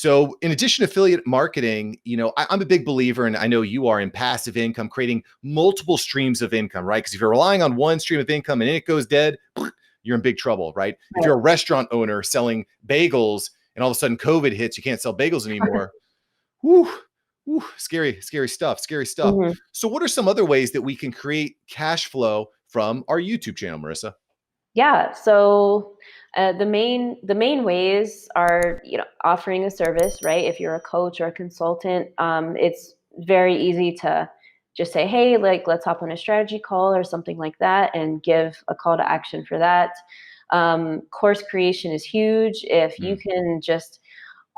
So in addition to affiliate marketing, I'm a big believer, and I know you are, in passive income, creating multiple streams of income, right? Because if you're relying on one stream of income and it goes dead, you're in big trouble, right? If you're a restaurant owner selling bagels and all of a sudden COVID hits, you can't sell bagels anymore. Whew, scary stuff. Mhm. So what are some other ways that we can create cash flow from our YouTube channel, Marissa? Yeah. So the main ways are, offering a service, right? If you're a coach or a consultant, it's very easy to just say, hey, like, let's hop on a strategy call or something like that, and give a call to action for that. Course creation is huge. If you can just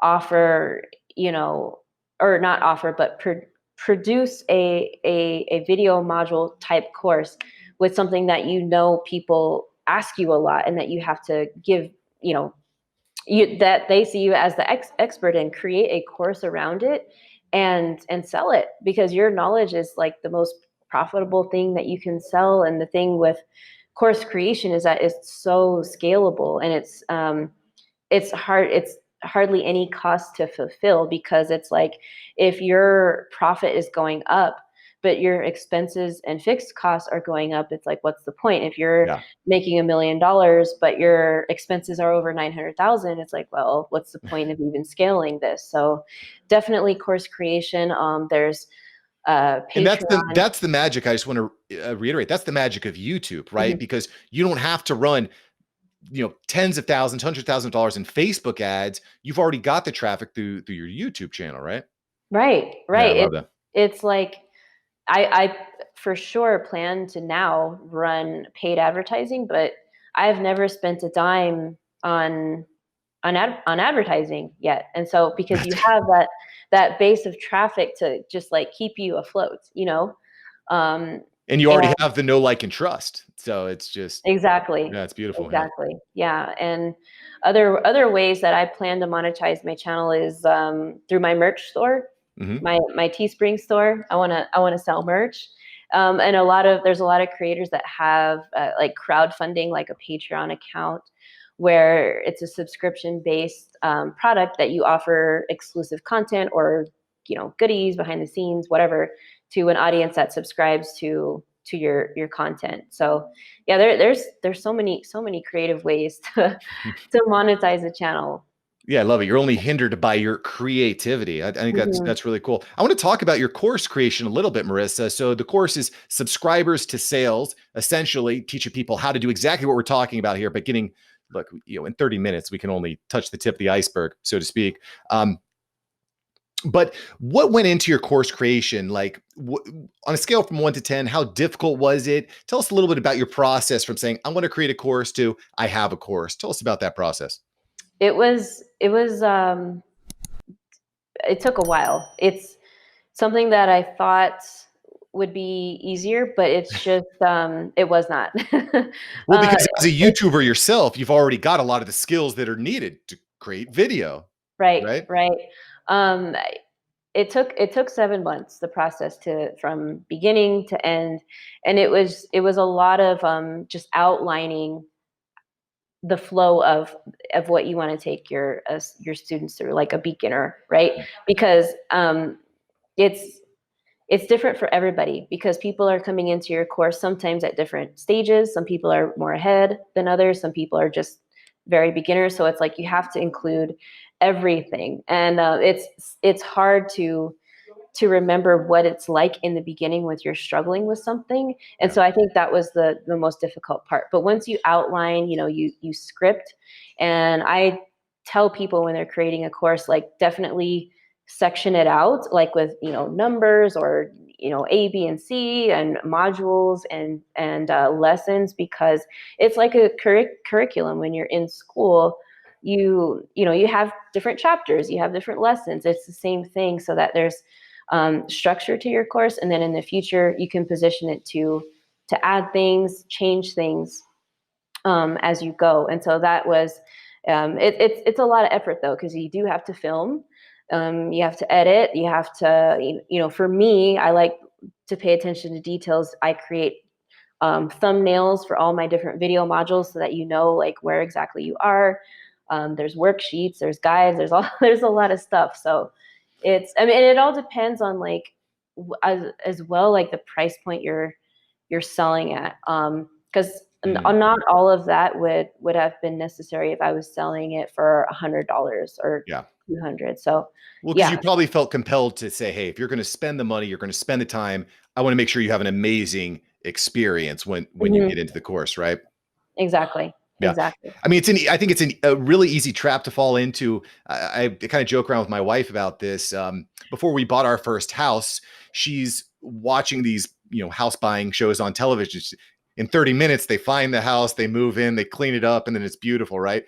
offer, or not offer, but produce a video module type course with something that people ask you a lot, and that you have to give, that they see you as the expert in, create a course around it and sell it, because your knowledge is like the most profitable thing that you can sell. And the thing with course creation is that it's so scalable, and it's hardly any cost to fulfill, because it's like, if your profit is going up but your expenses and fixed costs are going up, it's like, what's the point? If you're making $1 million but your expenses are over 900,000, it's like, well, what's the point of even scaling this? So definitely course creation. There's And Patreon. that's the magic. I just want to reiterate, that's the magic of YouTube, right? Because you don't have to run tens of thousands, $100,000 in Facebook ads. You've already got the traffic through your YouTube channel, right? Right. Yeah, I love that. It's like, I for sure plan to now run paid advertising, but I've never spent a dime on advertising yet. And so, because you have that base of traffic to just like keep you afloat, and you already have the know, like, and trust. So it's just, exactly. yeah, it's beautiful. Exactly. Yeah. And other ways that I plan to monetize my channel is through my merch store, my Teespring store. I want to sell merch. And there's a lot of creators that have like crowdfunding, like a Patreon account, where it's a subscription based product that you offer exclusive content, or goodies behind the scenes, whatever, to an audience that subscribes to your content. So yeah, there's so many creative ways to monetize a channel. Yeah, I love it. You're only hindered by your creativity. I think that's really cool. I want to talk about your course creation a little bit, Marissa. So the course is Subscribers to Sales, essentially teaching people how to do exactly what we're talking about here, but look, in 30 minutes, we can only touch the tip of the iceberg, so to speak. But what went into your course creation? Like, on a scale from 1 to 10, how difficult was it? Tell us a little bit about your process from saying, I want to create a course, to I have a course. Tell us about that process. It took a while. It's something that I thought would be easier, but it's just it was not. Well, because as a YouTuber yourself, you've already got a lot of the skills that are needed to create video. Right. Right. It took 7 months, the process from beginning to end, and it was a lot of just outlining the flow of what you want to take your students through, like a beginner, right? Because it's different for everybody, because people are coming into your course sometimes at different stages. Some people are more ahead than others. Some people are just very beginners. So it's like you have to include everything, and it's hard to remember what it's like in the beginning when you're struggling with something. And so I think that was the most difficult part. But once you outline, you script, and I tell people when they're creating a course, like, definitely section it out, like with, numbers, or, A, B, and C, and modules, and lessons, because it's like a curriculum. When you're in school, you have different chapters, you have different lessons. It's the same thing, so that there's structure to your course, and then in the future you can position it to add things, change things as you go. And so that was it's a lot of effort, though, because you do have to film, you have to edit, you have to, for me, I like to pay attention to details. I create thumbnails for all my different video modules, so that like where exactly you are. There's worksheets, there's guides, there's all there's a lot of stuff. So I mean, and it all depends on like as well, like the price point you're selling at. Because Mm, not all of that would have been necessary if I was selling it for $100 or yeah. 200. So Well, because you yeah. probably felt compelled to say, hey, if you're going to spend the money, you're going to spend the time. I want to make sure you have an amazing experience when you Mhm. get into the course, right? Exactly. Yeah. Exactly. I mean, I think it's a really easy trap to fall into. I kind of joke around with my wife about this. Before we bought our first house, she's watching these, house buying shows on television. In 30 minutes, they find the house, they move in, they clean it up, and then it's beautiful, right?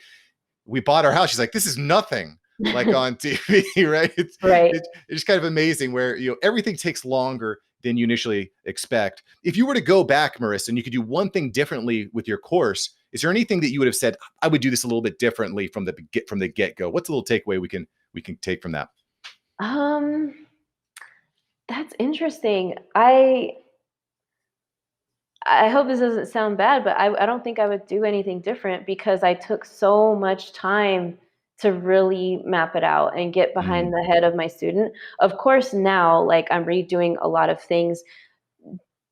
We bought our house. She's like, this is nothing like on TV, right? Right. It's kind of amazing where, everything takes longer than you initially expect. If you were to go back, Marissa, and you could do one thing differently with your course, is there anything that you would have said, I would do this a little bit differently from the get-go? What's a little takeaway we can take from that? Um, that's interesting. I hope this doesn't sound bad, but I don't think I would do anything different because I took so much time to really map it out and get behind Mm, the head of my student. Of course, now like I'm redoing a lot of things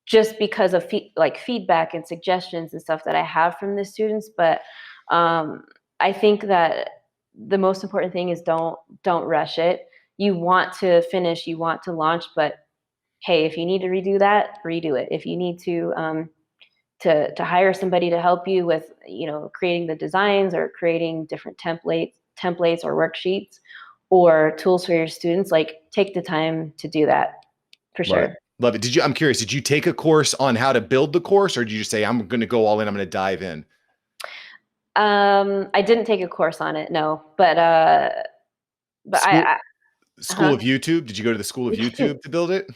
just because of feedback and suggestions and stuff that I have from the students. But I think that the most important thing is don't rush it. You want to finish, you want to launch, but hey, if you need to redo that, redo it. If you need to hire somebody to help you with creating the designs or creating different templates or worksheets or tools for your students, like take the time to do that for love it. sure. Love it. I'm curious, did you take a course on how to build the course, or did you just say, I'm going to go all in, I'm going to dive in? I didn't take a course on it, no, but School, I School uh-huh. of YouTube. Did you go to the School of YouTube to build it?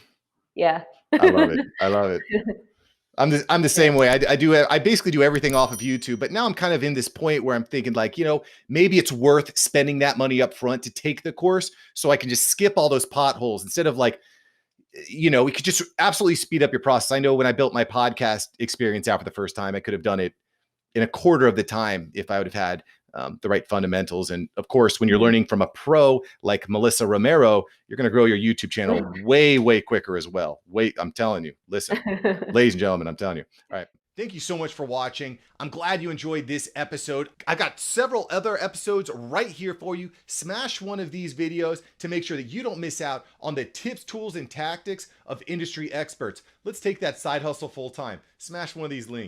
Yeah. I love it. I love it. I'm the Yeah. same way. I basically do everything off of YouTube, but now I'm kind of in this point where I'm thinking like, maybe it's worth spending that money up front to take the course so I can just skip all those potholes instead of like, we could just absolutely speed up your process. I know when I built my podcast experience out for the first time, I could have done it in a quarter of the time if I would have had the right fundamentals. And of course, when you're Mhm. learning from a pro like Marissa Romero, you're going to grow your YouTube channel way, way quicker as well. Wait, I'm telling you, listen, ladies and gentlemen, I'm telling you. All right. Thank you so much for watching. I'm glad you enjoyed this episode. I've got several other episodes right here for you. Smash one of these videos to make sure that you don't miss out on the tips, tools, and tactics of industry experts. Let's take that side hustle full time. Smash one of these links.